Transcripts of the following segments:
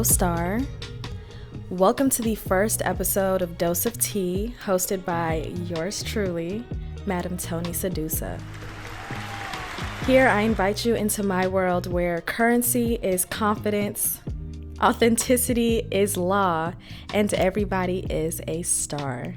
Hello, Star. Welcome to the first episode of Dose of Tea, hosted by yours truly, Madam Toni Sedusa. Here, I invite you into my world where currency is confidence, authenticity is law, and everybody is a star.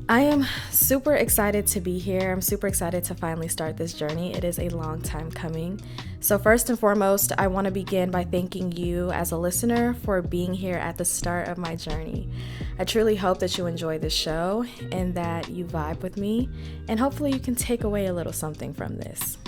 I am super excited to be here. I'm super excited to finally start this journey. It is a long time coming. So first and foremost, I want to begin by thanking you as a listener for being here at the start of my journey. I truly hope that you enjoy this show and that you vibe with me, and hopefully you can take away a little something from this.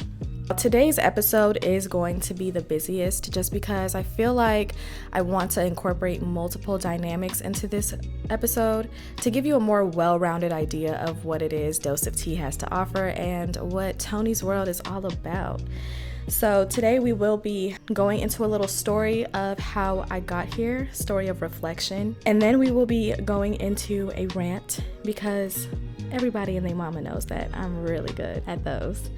Today's episode is going to be the busiest just because I feel like I want to incorporate multiple dynamics into this episode to give you a more well-rounded idea of what it is Dose of Tea has to offer and what Toni's world is all about. So today we will be going into a little story of how I got here, story of reflection, and then we will be going into a rant because everybody and their mama knows that I'm really good at those.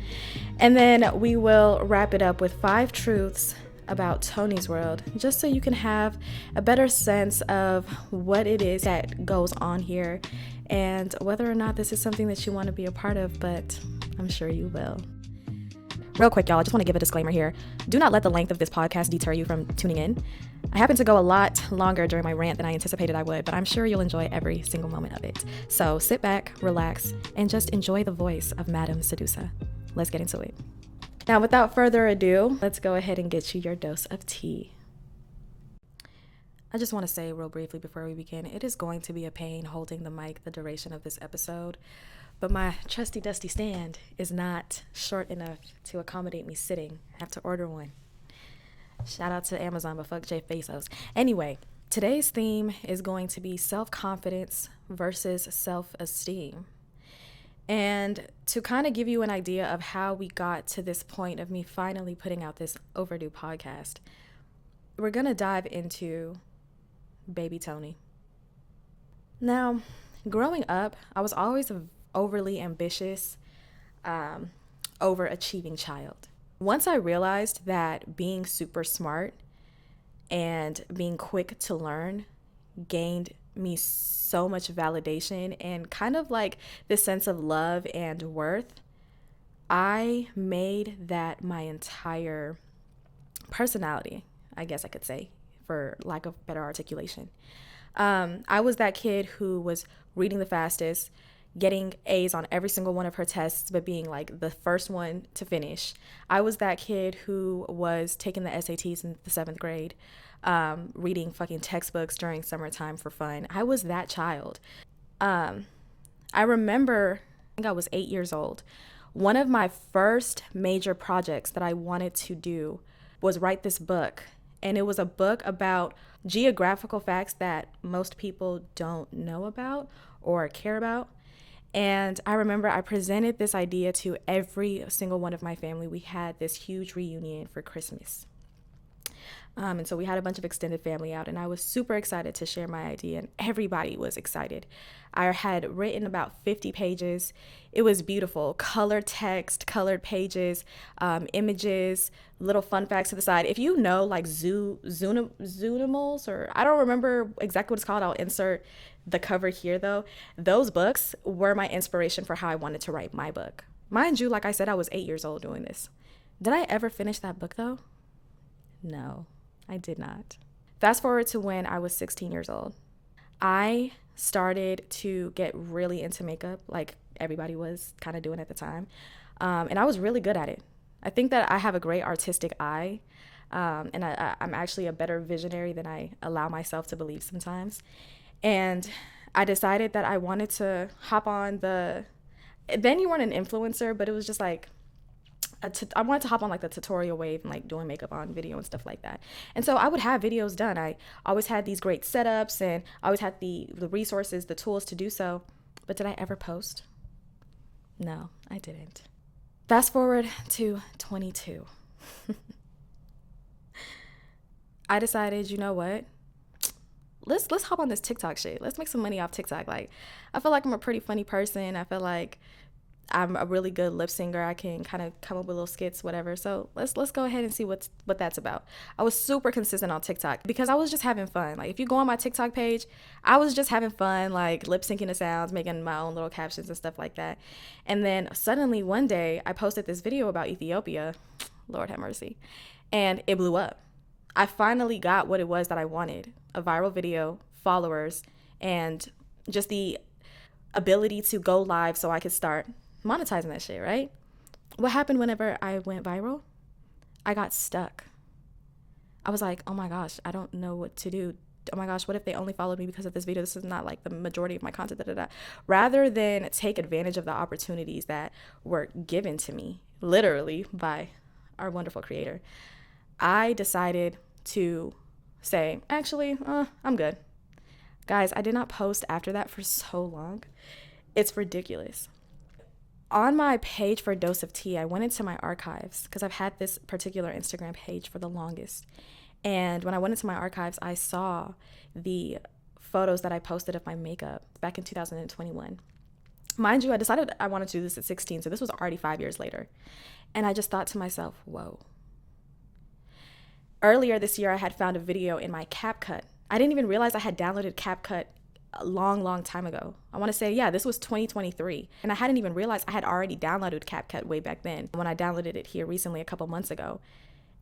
And then we will wrap it up with 5 truths about Toni's world, just so you can have a better sense of what it is that goes on here and whether or not this is something that you want to be a part of, but I'm sure you will. Real quick, y'all, I just want to give a disclaimer here. Do not let the length of this podcast deter you from tuning in. I happen to go a lot longer during my rant than I anticipated I would, but I'm sure you'll enjoy every single moment of it. So sit back, relax, and just enjoy the voice of Madam Sedusa. Let's get into it. Now, without further ado, let's go ahead and get you your dose of tea. I just want to say real briefly before we begin, it is going to be a pain holding the mic the duration of this episode, but my trusty dusty stand is not short enough to accommodate me sitting. I have to order one. Shout out to Amazon, but fuck Jeff Bezos. Anyway, today's theme is going to be self-confidence versus self-esteem. And to kind of give you an idea of how we got to this point of me finally putting out this overdue podcast, we're going to dive into baby Toni. Now, growing up, I was always a overly ambitious, overachieving child. Once I realized that being super smart and being quick to learn gained me so much validation and kind of like this sense of love and worth, I made that my entire personality, I guess I could say, for lack of better articulation. I was that kid who was reading the fastest, getting A's on every single one of her tests, but being like the first one to finish. I was that kid who was taking the SATs in the 7th grade, reading fucking textbooks during summertime for fun. I was that child. I remember, I think I was 8 years old. One of my first major projects that I wanted to do was write this book. And it was a book about geographical facts that most people don't know about or care about. And I remember I presented this idea to every single one of my family. We had this huge reunion for Christmas. And so we had a bunch of extended family out, and I was super excited to share my idea, and everybody was excited. I had written about 50 pages. It was beautiful. Colored text, colored pages, images, little fun facts to the side. If you know like Zoonimals, or I don't remember exactly what it's called, I'll insert the cover here though. Those books were my inspiration for how I wanted to write my book. Mind you, like I said, I was 8 years old doing this. Did I ever finish that book though? No, I did not. Fast forward to when I was 16 years old. I started to get really into makeup like everybody was kind of doing at the time. And I was really good at it. I think that I have a great artistic eye. And I'm actually a better visionary than I allow myself to believe sometimes. And I decided that I wanted to hop on then you weren't an influencer, but it was just like, I wanted to hop on like the tutorial wave and like doing makeup on video and stuff like that. And so I would have videos done. I always had these great setups and I always had the resources, the tools to do so. But did I ever post? No, I didn't. Fast forward to 22. I decided, you know what? Let's hop on this TikTok shit. Let's make some money off TikTok. Like, I feel like I'm a pretty funny person. I feel like I'm a really good lip singer. I can kind of come up with little skits, whatever. So let's go ahead and see what that's about. I was super consistent on TikTok because I was just having fun. Like if you go on my TikTok page, I was just having fun, like lip syncing the sounds, making my own little captions and stuff like that. And then suddenly one day I posted this video about Ethiopia. Lord have mercy. And it blew up. I finally got what it was that I wanted: a viral video, followers, and just the ability to go live so I could start monetizing that shit, right? What happened whenever I went viral? I got stuck. I was like, oh my gosh, I don't know what to do. Oh my gosh, what if they only followed me because of this video? This is not like the majority of my content. Da, da, da. Rather than take advantage of the opportunities that were given to me, literally by our wonderful creator, I decided to say, actually, I'm good. Guys, I did not post after that for so long. It's ridiculous. On my page for Dose of Tea, I went into my archives because I've had this particular Instagram page for the longest. And when I went into my archives, I saw the photos that I posted of my makeup back in 2021. Mind you, I decided I wanted to do this at 16, so this was already 5 years later. And I just thought to myself, whoa. Earlier this year, I had found a video in my CapCut. I didn't even realize I had downloaded CapCut a long time ago. I want to say, yeah, this was 2023. And I hadn't even realized I had already downloaded CapCut way back then when I downloaded it here recently a couple months ago.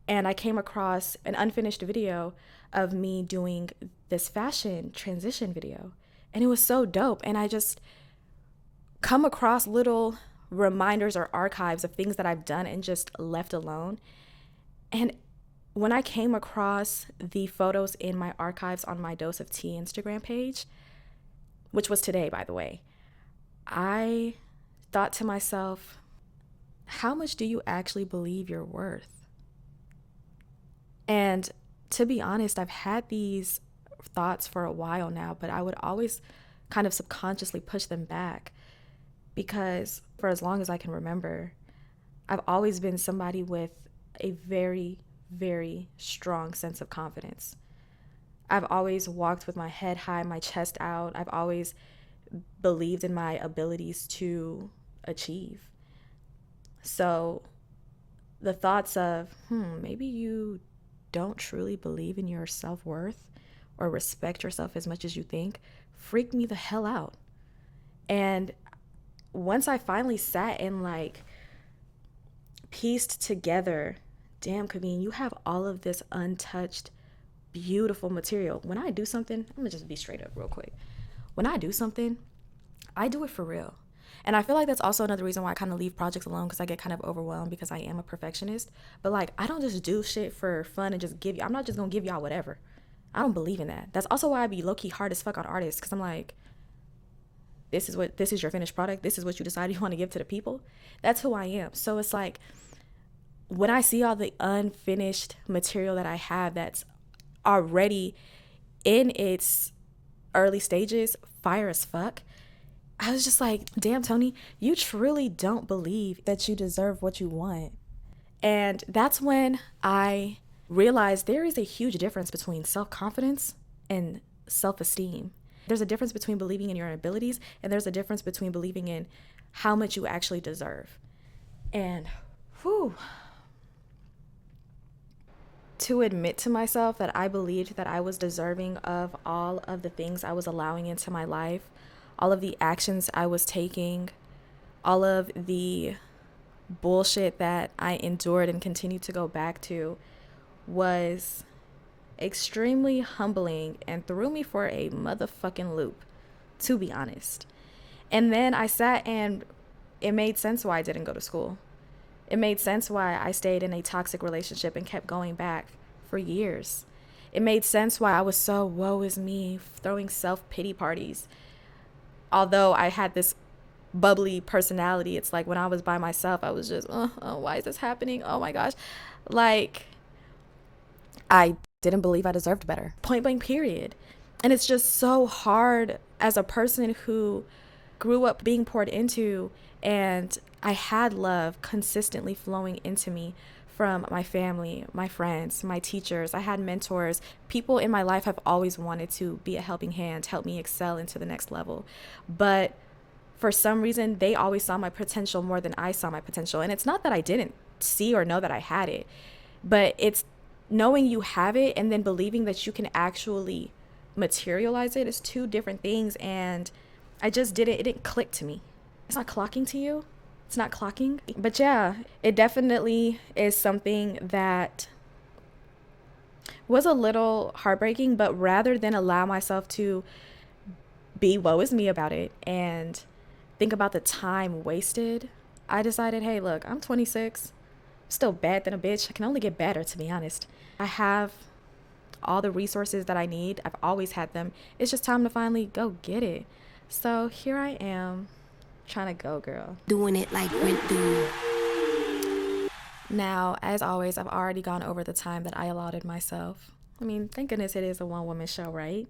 And I came across an unfinished video of me doing this fashion transition video. And it was so dope. And I just come across little reminders or archives of things that I've done and just left alone. And when I came across the photos in my archives on my Dose of Tea Instagram page, which was today, by the way, I thought to myself, how much do you actually believe you're worth? And to be honest, I've had these thoughts for a while now, but I would always kind of subconsciously push them back because for as long as I can remember, I've always been somebody with a very, very strong sense of confidence. I've always walked with my head high, my chest out. I've always believed in my abilities to achieve. So the thoughts of, maybe you don't truly believe in your self-worth or respect yourself as much as you think, freaked me the hell out. And once I finally sat and pieced together, damn, Kaveen, you have all of this untouched, beautiful material. When I do something, I'm gonna just be straight up real quick. When I do something, I do it for real. And I feel like that's also another reason why I kind of leave projects alone, because I get kind of overwhelmed because I am a perfectionist. But I don't just do shit for fun and just I'm not just gonna give y'all whatever. I don't believe in that. That's also why I be low-key hard as fuck on artists, because I'm like, this is your finished product. This is what you decide you want to give to the people. That's who I am. So it's like, when I see all the unfinished material that I have that's already in its early stages, fire as fuck, I was just like, damn, Toni, you truly don't believe that you deserve what you want. And that's when I realized there is a huge difference between self-confidence and self-esteem. There's a difference between believing in your abilities, and there's a difference between believing in how much you actually deserve. And to admit to myself that I believed that I was deserving of all of the things I was allowing into my life, all of the actions I was taking, all of the bullshit that I endured and continue to go back to, was extremely humbling and threw me for a motherfucking loop, to be honest. And then I sat and it made sense why I didn't go to school. It made sense why I stayed in a toxic relationship and kept going back for years. It made sense why I was so woe is me, throwing self-pity parties. Although I had this bubbly personality, it's like when I was by myself, I was just, why is this happening? Oh my gosh. I didn't believe I deserved better. Point blank, period. And it's just so hard as a person who grew up being poured into, and I had love consistently flowing into me from my family, my friends, my teachers. I had mentors. People in my life have always wanted to be a helping hand, help me excel into the next level. But for some reason, they always saw my potential more than I saw my potential. And it's not that I didn't see or know that I had it, but it's knowing you have it and then believing that you can actually materialize it is two different things. And I just didn't, it didn't click to me. It's not clocking to you. It's not clocking. But yeah, it definitely is something that was a little heartbreaking, but rather than allow myself to be woe is me about it and think about the time wasted, I decided, hey, look, I'm 26, still bad than a bitch. I can only get better, to be honest. I have all the resources that I need. I've always had them. It's just time to finally go get it. So here I am, trying to go, girl. Doing it like rent due. Now, as always, I've already gone over the time that I allotted myself. I mean, thank goodness it is a one-woman show, right?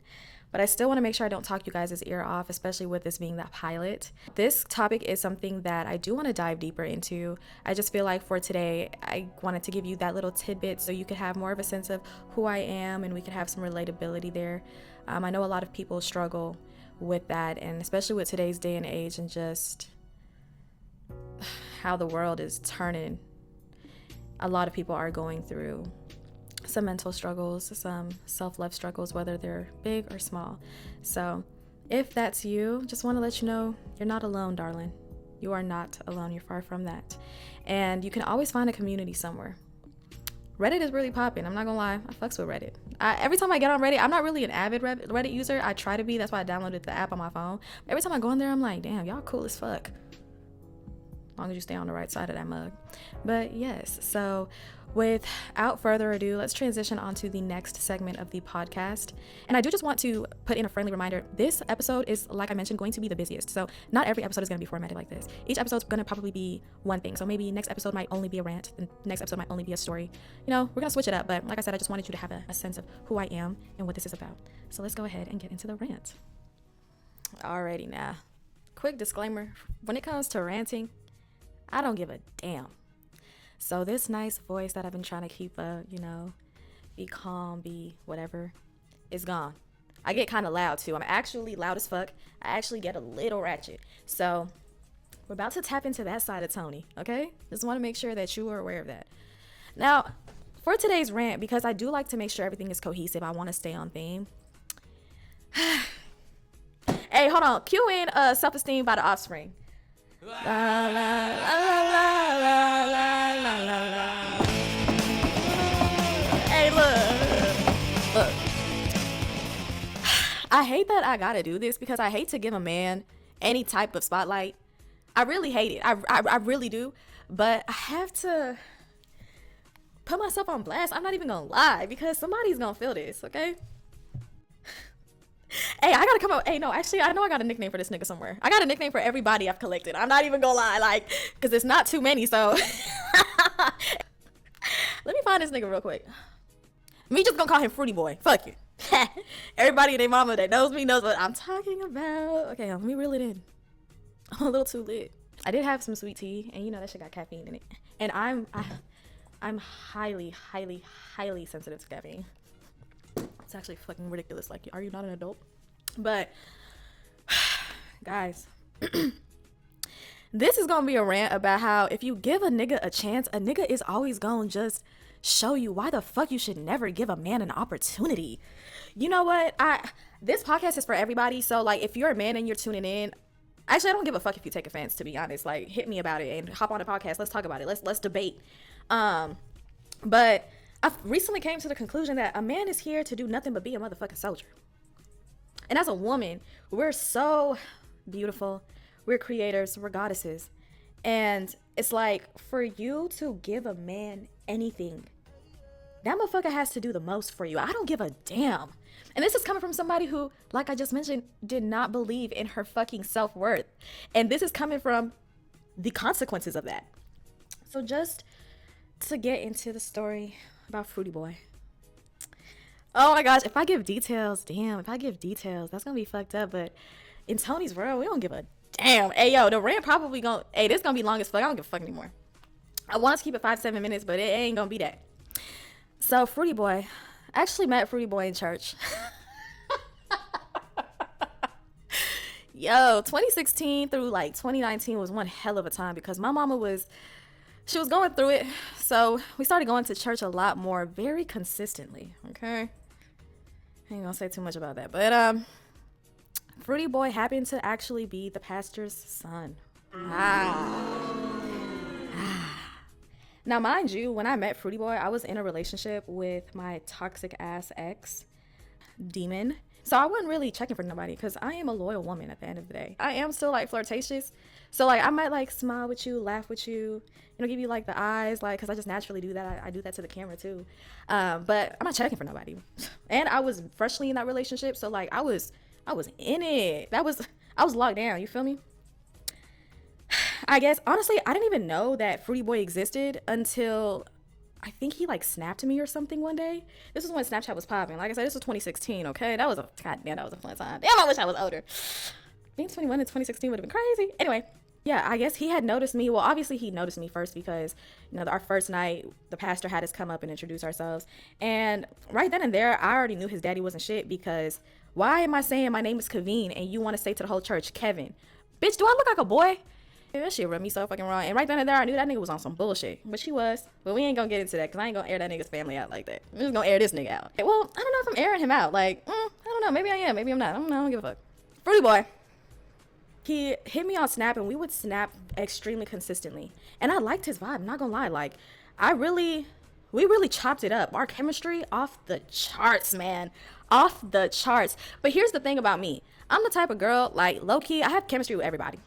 But I still want to make sure I don't talk you guys' ear off, especially with this being that pilot. This topic is something that I do want to dive deeper into. I just feel like for today, I wanted to give you that little tidbit so you could have more of a sense of who I am and we could have some relatability there. I know a lot of people struggle with that, and especially with today's day and age and just how the world is turning. A lot of people are going through some mental struggles, some self-love struggles, whether they're big or small. So if that's you, just want to let you know you're not alone, darling. You are not alone. You're far from that. And you can always find a community somewhere. Reddit is really popping. I'm not gonna lie. I fucks with Reddit. Every time I get on Reddit, I'm not really an avid Reddit user. I try to be. That's why I downloaded the app on my phone. Every time I go in there, I'm like, damn, y'all cool as fuck. As long as you stay on the right side of that mug. But yes, so without further ado, let's transition on to the next segment of the podcast. And I do just want to put in a friendly reminder. This episode is, like I mentioned, going to be the busiest. So not every episode is going to be formatted like this. Each episode is going to probably be one thing. So maybe next episode might only be a rant. The next episode might only be a story. You know, we're going to switch it up. But like I said, I just wanted you to have a sense of who I am and what this is about. So let's go ahead and get into the rant. Alrighty now. Quick disclaimer. When it comes to ranting, I don't give a damn. So this nice voice that I've been trying to keep up, you know, be calm, be whatever, is gone. I get kind of loud too. I'm actually loud as fuck. I actually get a little ratchet. So we're about to tap into that side of Toni, okay? Just want to make sure that you are aware of that. Now, for today's rant, because I do like to make sure everything is cohesive, I want to stay on theme. Hey, hold on. Cue in Self-Esteem by The Offspring. La, la, la, la, la, la, la, la, la. Hey, look. I hate that I gotta do this because I hate to give a man any type of spotlight. I really hate it. I really do. But I have to put myself on blast. I'm not even gonna lie because somebody's gonna feel this, okay? Hey, I gotta come up. Hey, no, actually, I know I got a nickname for this nigga somewhere. I got a nickname for everybody I've collected. I'm not even gonna lie, like, because it's not too many, so. Let me find this nigga real quick. Me just gonna call him Fruity Boy. Fuck you. Everybody and their mama that knows me knows what I'm talking about. Okay, let me reel it in. I'm a little too lit. I did have some sweet tea, and you know that shit got caffeine in it. And I'm highly, highly, highly sensitive to caffeine. It's actually fucking ridiculous. Like, are you not an adult? But guys, this is gonna be a rant about how if you give a nigga a chance, a nigga is always gonna just show you why the fuck you should never give a man an opportunity. You know what? This podcast is for everybody. So like, if you're a man and you're tuning in, actually I don't give a fuck if you take offense, to be honest. Like, hit me about it and hop on the podcast. Let's talk about it. Let's debate. But I recently came to the conclusion that a man is here to do nothing but be a motherfucking soldier. And as a woman, we're so beautiful. We're creators. We're goddesses. And it's like, for you to give a man anything, that motherfucker has to do the most for you. I don't give a damn. And this is coming from somebody who, like I just mentioned, did not believe in her fucking self-worth. And this is coming from the consequences of that. So just to get into the story about Fruity Boy. Oh my gosh, if I give details, that's gonna be fucked up. But in Toni's world, we don't give a damn. Hey yo, the rant probably this gonna be long as fuck. I don't give a fuck anymore. I want to keep it 5-7 minutes, but it ain't gonna be that. So Fruity Boy, I actually met Fruity Boy in church. Yo, 2016 through like 2019 was one hell of a time because my mama was going through it. So we started going to church a lot more, very consistently. Okay. I ain't gonna say too much about that. But Fruity Boy happened to actually be the pastor's son. Now, mind you, when I met Fruity Boy, I was in a relationship with my toxic ass ex, Demon. So I wasn't really checking for nobody because I am a loyal woman at the end of the day. I am still like flirtatious. So like I might like smile with you, laugh with you, give you like the eyes, like, because I just naturally do that. I do that to the camera too. But I'm not checking for nobody. And I was freshly in that relationship. So like I was in it. I was locked down. You feel me? I guess, honestly, I didn't even know that Fruity Boy existed until I think he like snapped me or something one day. This was when Snapchat was popping. Like I said, this was 2016, okay? That was a fun time. Damn, I wish I was older. Being 21 in 2016 would have been crazy. Anyway, yeah, I guess he had noticed me. Well, obviously he noticed me first because, our first night, the pastor had us come up and introduce ourselves. And right then and there, I already knew his daddy wasn't shit because why am I saying my name is Kaveen and you want to say to the whole church, Kevin? Bitch, do I look like a boy? That shit rubbed me so fucking wrong. And right then and there, I knew that nigga was on some bullshit. But she was. But we ain't gonna get into that because I ain't gonna air that nigga's family out like that. I'm just gonna air this nigga out. Well, I don't know if I'm airing him out. Like, I don't know. Maybe I am. Maybe I'm not. I don't give a fuck. Fruity Boy. He hit me on Snap and we would snap extremely consistently. And I liked his vibe. I'm not gonna lie. Like, we really chopped it up. Our chemistry off the charts, man. Off the charts. But here's the thing about me. I'm the type of girl, like, low-key, I have chemistry with everybody.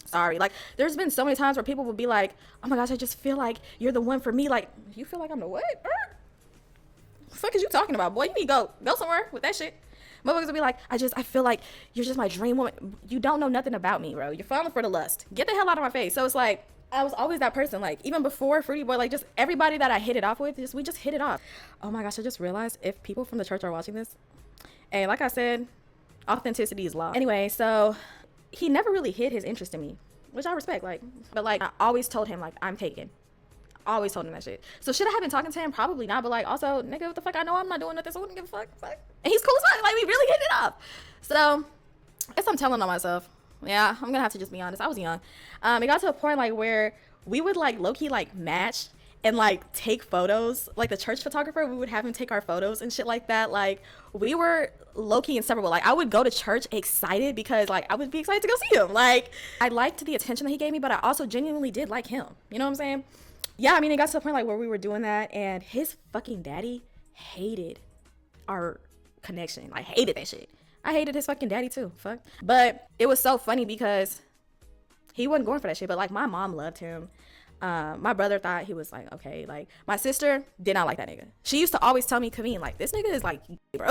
Sorry, like there's been so many times where people will be like, oh my gosh, I just feel like you're the one for me. Like, you feel like I'm the what? The fuck is you talking about, boy? You need to go somewhere with that shit. Motherfuckers will be like, I feel like you're just my dream woman. You don't know nothing about me, bro. You're falling for the lust. Get the hell out of my face. So it's like, I was always that person. Like, even before Fruity Boy, like just everybody that I hit it off with, we just hit it off. Oh my gosh, I just realized if people from the church are watching this, and like I said, authenticity is law. Anyway, so he never really hid his interest in me, which I respect. Like, but like I always told him like I'm taken. Always told him that shit. So should I have been talking to him? Probably not. But like also, nigga, what the fuck? I know I'm not doing nothing, so I wouldn't give a fuck. And he's cool as fuck. Like we really hit it up. So I guess I'm telling on myself. Yeah, I'm gonna have to just be honest. I was young. It got to a point like where we would like low key like match and like take photos. Like the church photographer, we would have him take our photos and shit like that. Like we were low-key inseparable. Like I would go to church excited because like I would be excited to go see him. Like I liked the attention that he gave me, but I also genuinely did like him. You know what I'm saying? Yeah, I mean, it got to the point like where we were doing that and his fucking daddy hated our connection. Like hated that shit. I hated his fucking daddy too. Fuck. But it was so funny because he wasn't going for that shit, but like my mom loved him. My brother thought he was like, okay. Like my sister did not like that nigga. She used to always tell me, Kaveen, like this nigga is like, bro.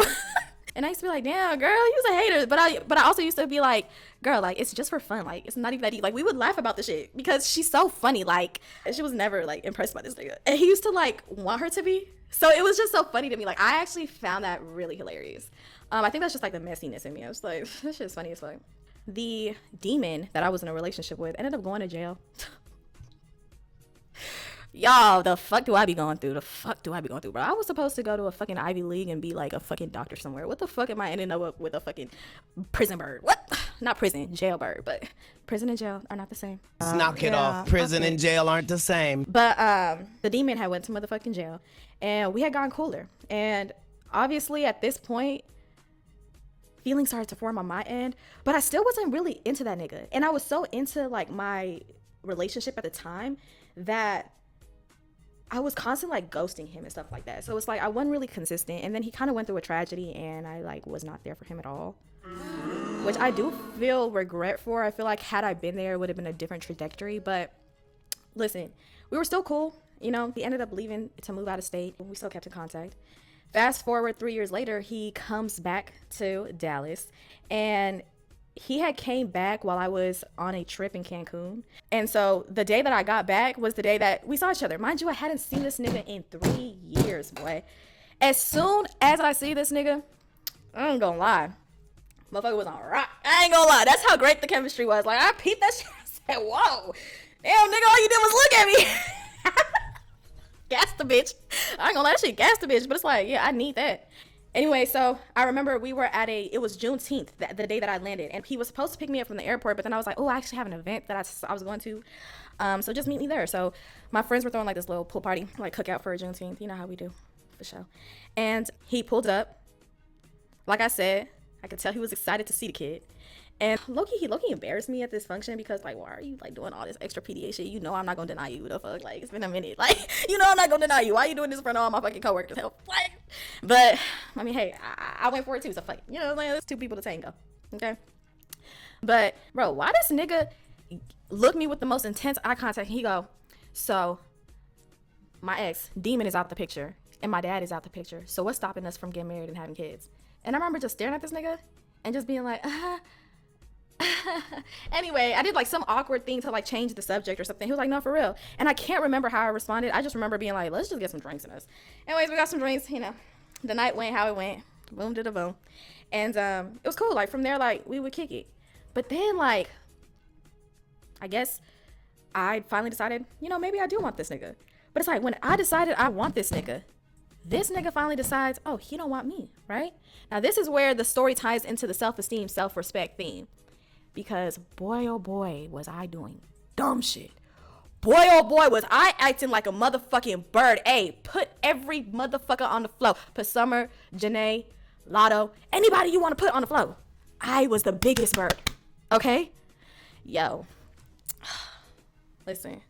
And I used to be like, damn, girl, he was a hater. But I also used to be like, girl, like it's just for fun. Like it's not even that deep. Like we would laugh about the shit because she's so funny. Like she was never like impressed by this nigga, and he used to like want her to be. So it was just so funny to me. Like I actually found that really hilarious. I think that's just like the messiness in me. I was like, this shit is funny as fuck. The demon that I was in a relationship with ended up going to jail. Y'all, the fuck do I be going through? Bro? I was supposed to go to a fucking Ivy League and be like a fucking doctor somewhere. What the fuck am I ending up with a fucking prison bird? What? Not prison, jail bird, but prison and jail are not the same. Knock it off. Prison and jail aren't the same. But the demon had went to motherfucking jail and we had gotten cooler. And obviously at this point, feelings started to form on my end, but I still wasn't really into that nigga. And I was so into like my relationship at the time that I was constantly like ghosting him and stuff like that. So it's like I wasn't really consistent. And then he kind of went through a tragedy and I like was not there for him at all, which I do feel regret for. I feel like had I been there, it would have been a different trajectory. But listen, we were still cool. You know, he ended up leaving to move out of state. We still kept in contact. Fast forward 3 years later, he comes back to Dallas and he had came back while I was on a trip in Cancun. And so the day that I got back was the day that we saw each other. Mind you, I hadn't seen this nigga in 3 years, boy. As soon as I see this nigga, I ain't gonna lie, motherfucker was on rock. I ain't gonna lie. That's how great the chemistry was. Like, I peeped that shit. I said, whoa. Damn, nigga, all you did was look at me. Gas the bitch. I ain't gonna lie, that shit gas the bitch. But it's like, yeah, I need that. Anyway, so I remember we were at it was Juneteenth, the day that I landed, and he was supposed to pick me up from the airport, but then I was like, oh, I actually have an event that I was going to, so just meet me there. So my friends were throwing like this little pool party, like cookout for Juneteenth, you know how we do, for sure. And he pulled up, like I said, I could tell he was excited to see the kid. And he embarrassed me at this function because, like, why are you, like, doing all this extra PDA shit? You know I'm not gonna deny you, the fuck? Like, it's been a minute. Like, you know I'm not gonna deny you. Why are you doing this in front of all my fucking coworkers? Hell, like, but, I mean, hey, I went for it too, so fuck it. You know what I'm saying? There's two people to tango, okay? But, bro, why this nigga look me with the most intense eye contact and he go, so, my ex, Demon, is out the picture, and my dad is out the picture, so what's stopping us from getting married and having kids? And I remember just staring at this nigga and just being like, Anyway, I did like some awkward thing to like change the subject or something. He was like, no, for real. And I can't remember how I responded. I just remember being like, let's just get some drinks in us. Anyways, we got some drinks, you know. The night went how it went. Boom to the boom. And it was cool. Like from there, like we would kick it. But then like, I guess I finally decided, you know, maybe I do want this nigga. But it's like when I decided I want this nigga finally decides, oh, he don't want me, right? Now this is where the story ties into the self-esteem, self-respect theme. Because boy, oh boy, was I doing dumb shit. Boy, oh boy, was I acting like a motherfucking bird. Hey, put every motherfucker on the floor. Put Summer, Janae, Lotto, anybody you want to put on the floor. I was the biggest bird, okay? Yo, listen.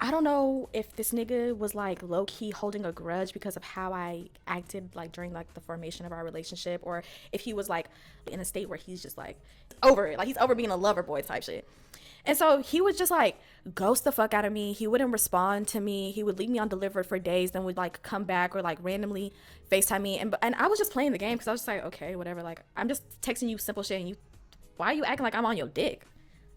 I don't know if this nigga was like low-key holding a grudge because of how I acted like during like the formation of our relationship, or if he was like in a state where he's just like over it, like he's over being a lover boy type shit. And so he would just like ghost the fuck out of me. He wouldn't respond to me. He would leave me undelivered for days, then would like come back or like randomly FaceTime me. And I was just playing the game because I was just like, okay, whatever. Like I'm just texting you simple shit and why are you acting like I'm on your dick?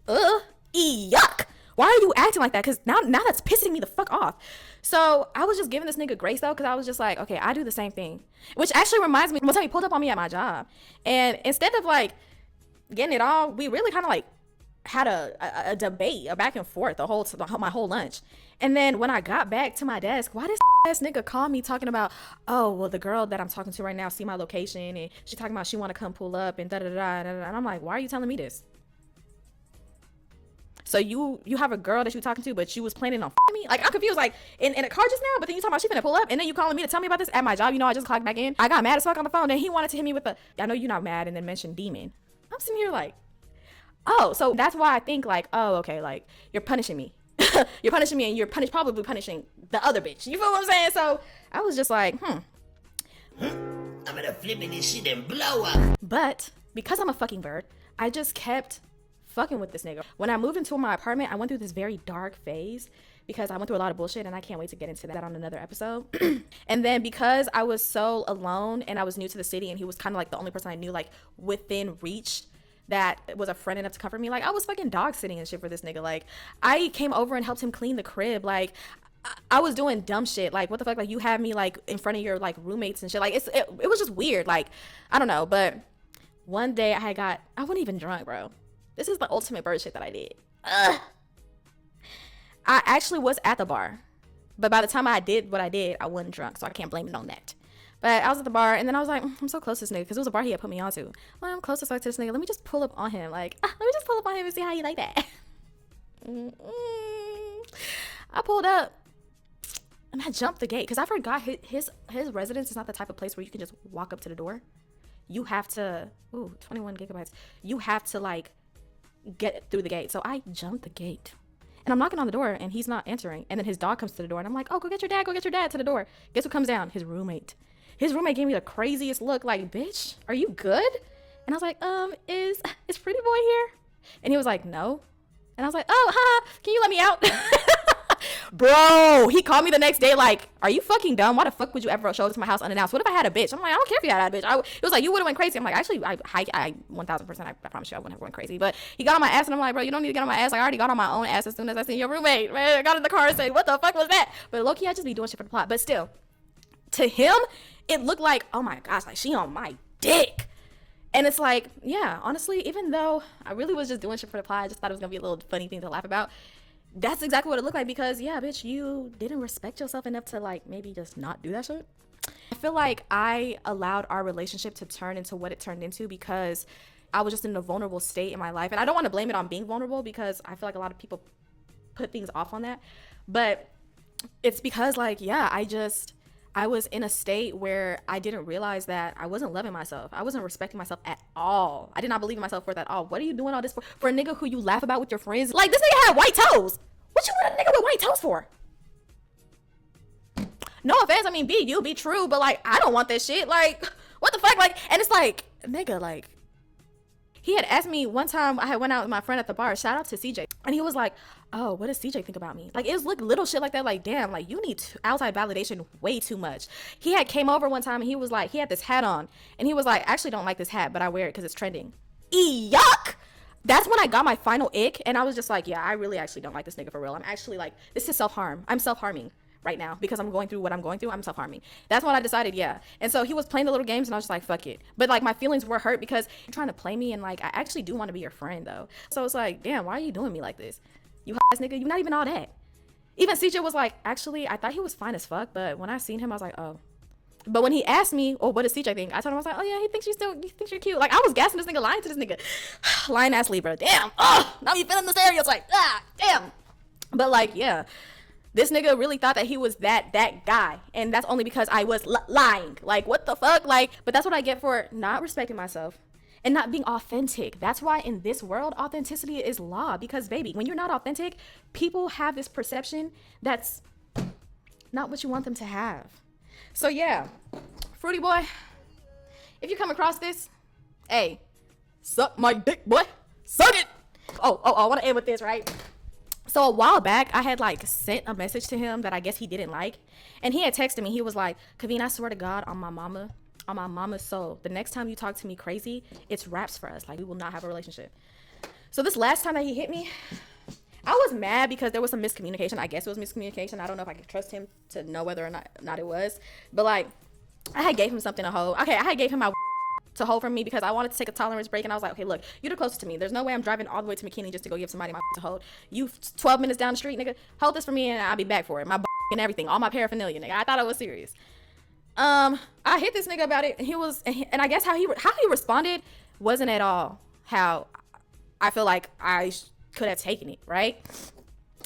Yuck. Why are you acting like that? Because now that's pissing me the fuck off. So I was just giving this nigga grace though, because I was just like, okay, I do the same thing. Which actually reminds me, one time he pulled up on me at my job, and instead of like getting it on, we really kind of like had a debate, a back and forth my whole lunch. And then when I got back to my desk, why this ass nigga call me talking about, oh well, the girl that I'm talking to right now see my location and she talking about she want to come pull up and da da da da. And I'm like, why are you telling me this? So you have a girl that you're talking to, but you was planning on me? Like, I'm confused, like, in a car just now, but then you talking about she finna pull up, and then you calling me to tell me about this at my job. You know, I just clocked back in. I got mad as fuck on the phone, and he wanted to hit me with I know you're not mad, and then mention Demon. I'm sitting here like, oh, so that's why I think, like, oh, okay, like, you're punishing me. You're punishing me, and you're probably punishing the other bitch. You feel what I'm saying? So I was just like, I'm gonna flip this shit and blow up. But because I'm a fucking bird, I just kept fucking with this nigga. When I moved into my apartment, I went through this very dark phase because I went through a lot of bullshit, and I can't wait to get into that on another episode. And then because I was so alone and I was new to the city, and he was kind of like the only person I knew like within reach that was a friend enough to comfort me, like I was fucking dog sitting and shit for this nigga. Like I came over and helped him clean the crib. Like I was doing dumb shit. Like what the fuck, like you have me like in front of your like roommates and shit. Like it was just weird. Like I don't know. But one day I wasn't even drunk, bro. This is the ultimate bird shit that I did. I actually was at the bar, but by the time I did what I did, I wasn't drunk, so I can't blame it on that. But I was at the bar, and then I was like, I'm so close to this nigga, because it was a bar he had put me on to. Well, I'm close as fuck to this nigga. Let me just pull up on him. Like, let me just pull up on him and see how you like that. I pulled up, and I jumped the gate, because I forgot his residence is not the type of place where you can just walk up to the door. You have to, 21 gigabytes. You have to, like, get through the gate. So I jumped the gate, and I'm knocking on the door, and he's not answering. And then his dog comes to the door, and I'm like, oh, go get your dad to the door. Guess who comes down? His roommate gave me the craziest look, like, bitch, are you good? And I was like, is pretty boy here? And he was like, no. And I was like, oh, haha, can you let me out? Bro, he called me the next day like, are you fucking dumb? Why the fuck would you ever show up to my house unannounced? What if I had a bitch? I'm like, I don't care if you had a bitch. It was like, you would have went crazy. I'm like, actually, I 1000%, I promise you I wouldn't have went crazy. But he got on my ass, and I'm like, bro, you don't need to get on my ass. Like, I already got on my own ass as soon as I seen your roommate. Man, I got in the car and said, what the fuck was that? But low-key, I just be doing shit for the plot. But still, to him, it looked like, oh my gosh, like she on my dick. And it's like, yeah, honestly, even though I really was just doing shit for the plot, I just thought it was gonna be a little funny thing to laugh about. That's exactly what it looked like, because yeah, bitch, you didn't respect yourself enough to like maybe just not do that shit. I feel like I allowed our relationship to turn into what it turned into because I was just in a vulnerable state in my life. And I don't want to blame it on being vulnerable because I feel like a lot of people put things off on that. But it's because, like, yeah, I was in a state where I didn't realize that I wasn't loving myself. I wasn't respecting myself at all. I did not believe in myself worth at all. What are you doing all this for? For a nigga who you laugh about with your friends? Like, this nigga had white toes. What you want a nigga with white toes for? No offense, I mean, be true, but like, I don't want that shit. Like, what the fuck? Like, and it's like, nigga, like, he had asked me one time, I had went out with my friend at the bar, shout out to CJ, and he was like, oh, what does CJ think about me? Like, it was like little shit like that, like, damn, like, you need outside validation way too much. He had came over one time and he was like, he had this hat on, and he was like, I actually don't like this hat, but I wear it because it's trending. Yuck! That's when I got my final ick, and I was just like, yeah, I really actually don't like this nigga for real. I'm actually like, this is self-harm. I'm self-harming right now because I'm going through what I'm going through. I'm self-harming. That's when I decided, yeah. And so he was playing the little games and I was just like, fuck it. But like, my feelings were hurt because you're trying to play me, and like, I actually do want to be your friend though. So it's like, damn, why are you doing me like this? You ass nigga, you're not even all that. Even CJ was like, actually, I thought he was fine as fuck, but when I seen him, I was like, oh. But when he asked me, oh, what does CJ think? I told him, I was like, oh yeah, he thinks you're cute. Like, I was gassing this nigga, lying to this nigga. Lying ass Libra. Damn. Oh, now you feeling the stereotype. Damn. But like, yeah. This nigga really thought that he was that guy, and that's only because I was lying. Like, what the fuck? Like, but that's what I get for not respecting myself and not being authentic. That's why in this world, authenticity is law, because baby, when you're not authentic, people have this perception that's not what you want them to have. So yeah, Fruity boy, if you come across this, hey, suck my dick, boy, suck it. Oh, I want to end with this, right? So a while back, I had like sent a message to him that I guess he didn't like. And he had texted me. He was like, Kaveen, I swear to God, on my mama's soul, the next time you talk to me crazy, it's raps for us. Like, we will not have a relationship. So this last time that he hit me, I was mad because there was some miscommunication. I guess it was miscommunication. I don't know if I could trust him to know whether or not it was. But like, I had gave him something to hold. Okay, I had gave him my to hold from me because I wanted to take a tolerance break, and I was like, okay, look, you're the closest to me. There's no way I'm driving all the way to McKinney just to go give somebody my to hold. You 12 minutes down the street, nigga, hold this for me and I'll be back for it. My and everything, all my paraphernalia, nigga. I thought it was serious. I hit this nigga about it, and and I guess how he responded wasn't at all how I feel like I could have taken it, right?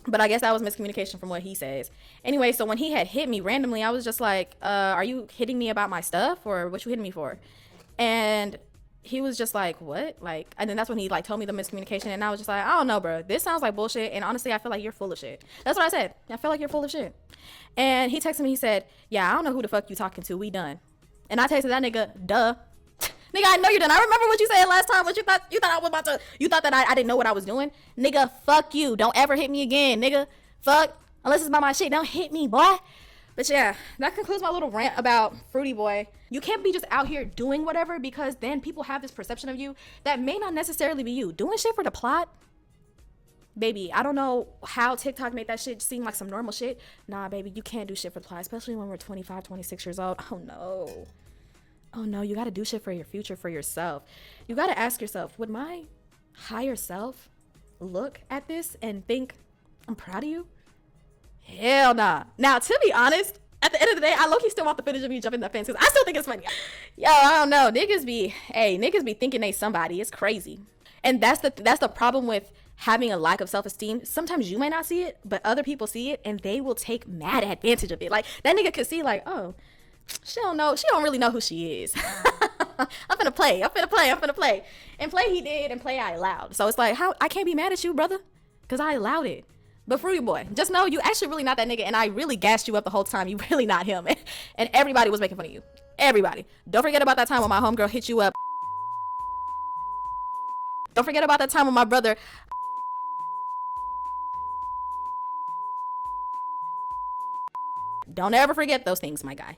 But I guess that was miscommunication from what he says. Anyway, so when he had hit me randomly, I was just like, are you hitting me about my stuff, or what you hitting me for? And he was just like, what? Like, and then that's when he like told me the miscommunication, and I was just like, I don't know, bro. This sounds like bullshit, and honestly, I feel like you're full of shit. That's what I said. I feel like you're full of shit. And he texted me, he said, yeah, I don't know who the fuck you talking to. We done. And I texted that nigga, duh. Nigga, I know you're done. I remember what you said last time. What you thought I was about to, you thought that I didn't know what I was doing? Nigga, fuck you. Don't ever hit me again, nigga. Fuck. Unless it's about my shit. Don't hit me, boy. But yeah, that concludes my little rant about Fruity Boy. You can't be just out here doing whatever, because then people have this perception of you that may not necessarily be you. Doing shit for the plot? Baby, I don't know how TikTok made that shit seem like some normal shit. Nah, baby, you can't do shit for the plot, especially when we're 25, 26 years old. Oh no. Oh no, you gotta do shit for your future, for yourself. You gotta ask yourself, would my higher self look at this and think, I'm proud of you? Hell nah. Now, to be honest, at the end of the day, I low-key still want the footage of me jumping that fence because I still think it's funny. Yo, I don't know. Niggas be thinking they somebody. It's crazy. And that's the problem with having a lack of self-esteem. Sometimes you might not see it, but other people see it and they will take mad advantage of it. Like, that nigga could see like, oh, she don't really know who she is. I'm finna play. And play he did, and play I allowed. So it's like, how I can't be mad at you, brother, because I allowed it. But Fruity Boy, just know you actually really not that nigga, and I really gassed you up the whole time. You really not him. And everybody was making fun of you. Everybody. Don't forget about that time when my homegirl hit you up. Don't forget about that time when my brother... Don't ever forget those things, my guy.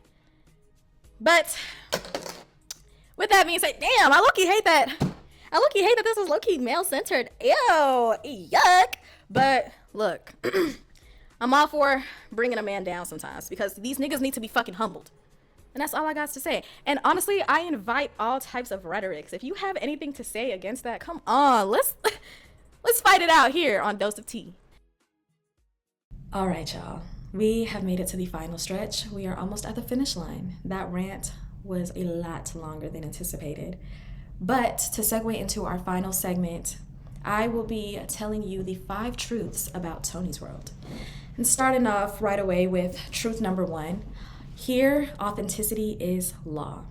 But with that being said, damn, I low-key hate that. I low-key hate that this is low-key male-centered. Ew, yuck. But look, I'm all for bringing a man down sometimes, because these niggas need to be fucking humbled. And that's all I got to say. And honestly, I invite all types of rhetorics. If you have anything to say against that, come on, let's fight it out here on Dose of Tea. All right, y'all. We have made it to the final stretch. We are almost at the finish line. That rant was a lot longer than anticipated. But to segue into our final segment, I will be telling you the 5 truths about Toni's world. And starting off right away with truth number 1, here, authenticity is law.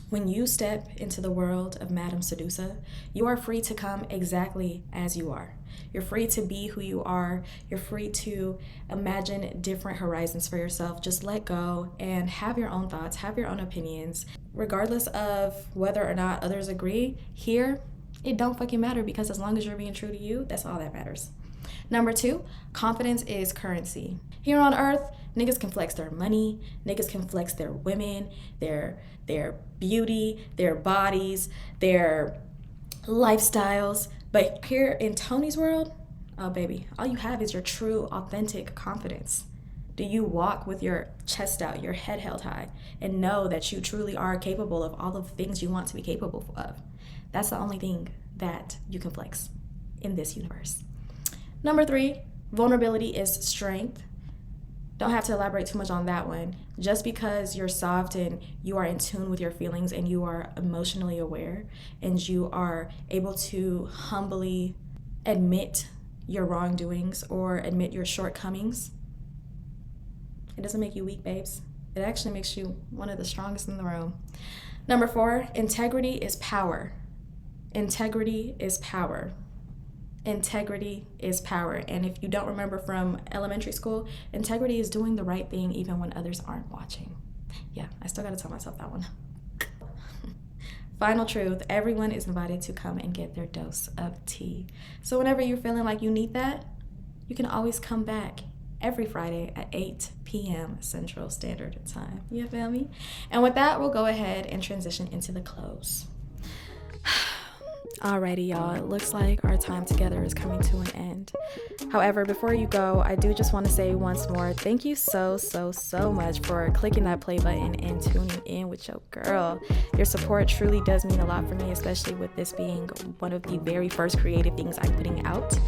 When you step into the world of Madam Sedusa, you are free to come exactly as you are. You're free to be who you are. You're free to imagine different horizons for yourself. Just let go and have your own thoughts, have your own opinions. Regardless of whether or not others agree, here, it don't fucking matter, because as long as you're being true to you, that's all that matters. Number 2, confidence is currency. Here on earth, niggas can flex their money, niggas can flex their women, their beauty, their bodies, their lifestyles. But here in Toni's world, oh baby, all you have is your true, authentic confidence. Do you walk with your chest out, your head held high, and know that you truly are capable of all of the things you want to be capable of? That's the only thing that you can flex in this universe. Number 3, vulnerability is strength. Don't have to elaborate too much on that one. Just because you're soft and you are in tune with your feelings and you are emotionally aware and you are able to humbly admit your wrongdoings or admit your shortcomings, it doesn't make you weak, babes. It actually makes you one of the strongest in the room. Number 4, integrity is power. Integrity is power. Integrity is power. And if you don't remember from elementary school, integrity is doing the right thing even when others aren't watching. Yeah, I still gotta tell myself that one. Final truth, everyone is invited to come and get their dose of tea. So whenever you're feeling like you need that, you can always come back every Friday at 8 p.m. Central Standard Time. You feel me? And with that, we'll go ahead and transition into the close. Alrighty, y'all, it looks like our time together is coming to an end. However, before you go, I do just want to say once more, thank you so much for clicking that play button and tuning in with your girl. Your support truly does mean a lot for me, especially with this being one of the very first creative things I'm putting out.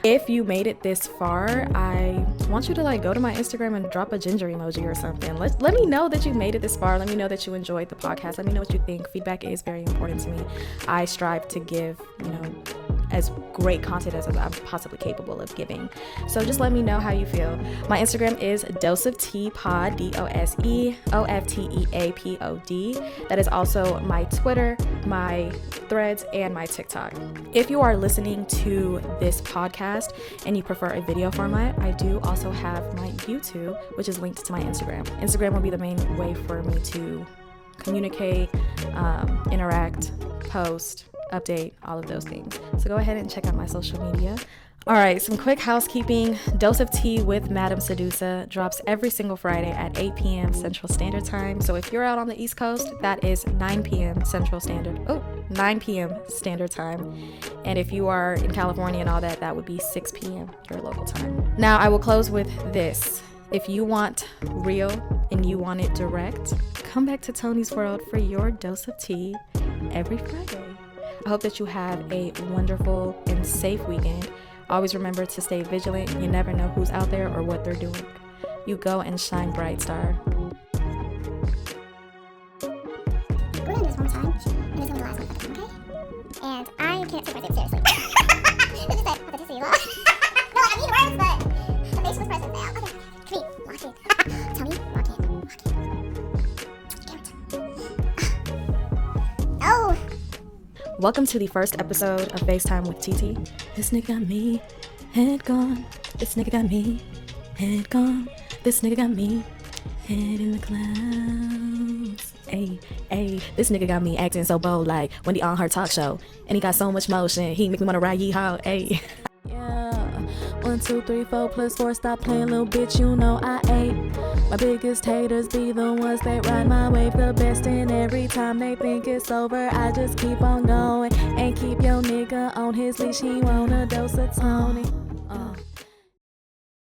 If you made it this far, I want you to go to my Instagram and drop a ginger emoji or something. Let me know that you made it this far. Let me know that you enjoyed the podcast. Let me know what you think. Feedback is very important to me. I strive to give, as great content as I'm possibly capable of giving. So just let me know how you feel. My Instagram is Dose of Tea Pod, DOSEOFTEAPOD. That is also my Twitter, my Threads, and my TikTok. If you are listening to this podcast and you prefer a video format, I do also have my YouTube, which is linked to my Instagram. Instagram will be the main way for me to communicate, interact, post, update, all of those things. So go ahead and check out my social media. All right, some quick housekeeping. Dose of Tea with Madam Sedusa drops every single Friday at 8 p.m. Central Standard Time. So if you're out on the East Coast, that is 9 p.m. Standard Time. And if you are in California and all that, that would be 6 p.m. your local time. Now, I will close with this. If you want real and you want it direct, come back to Toni's World for your dose of tea every Friday. I hope that you have a wonderful and safe weekend. Always remember to stay vigilant. You never know who's out there or what they're doing. You go and shine bright, star. We're gonna do this one time, and it's gonna be the last one, okay? And I can't take myself seriously. It's just that authenticity law. No, I mean words, but the facial expression fail. Okay, Creep, lock it. Tony, lock it. Damn it. Oh! Welcome to the first episode of FaceTime with TT. This nigga got me, head gone. This nigga got me, head gone. This nigga got me, head in the clouds. Ayy, ayy. This nigga got me acting so bold like Wendy on her talk show. And he got so much motion, he make me wanna ride yeehaw, ayy. Yeah, 1, 2, 3, 4 plus 4. Stop playing, little bitch. You know I ain't. My biggest haters be the ones that ride my wave the best. And every time they think it's over, I just keep on going and keep your nigga on his leash. He want a dose of Tony.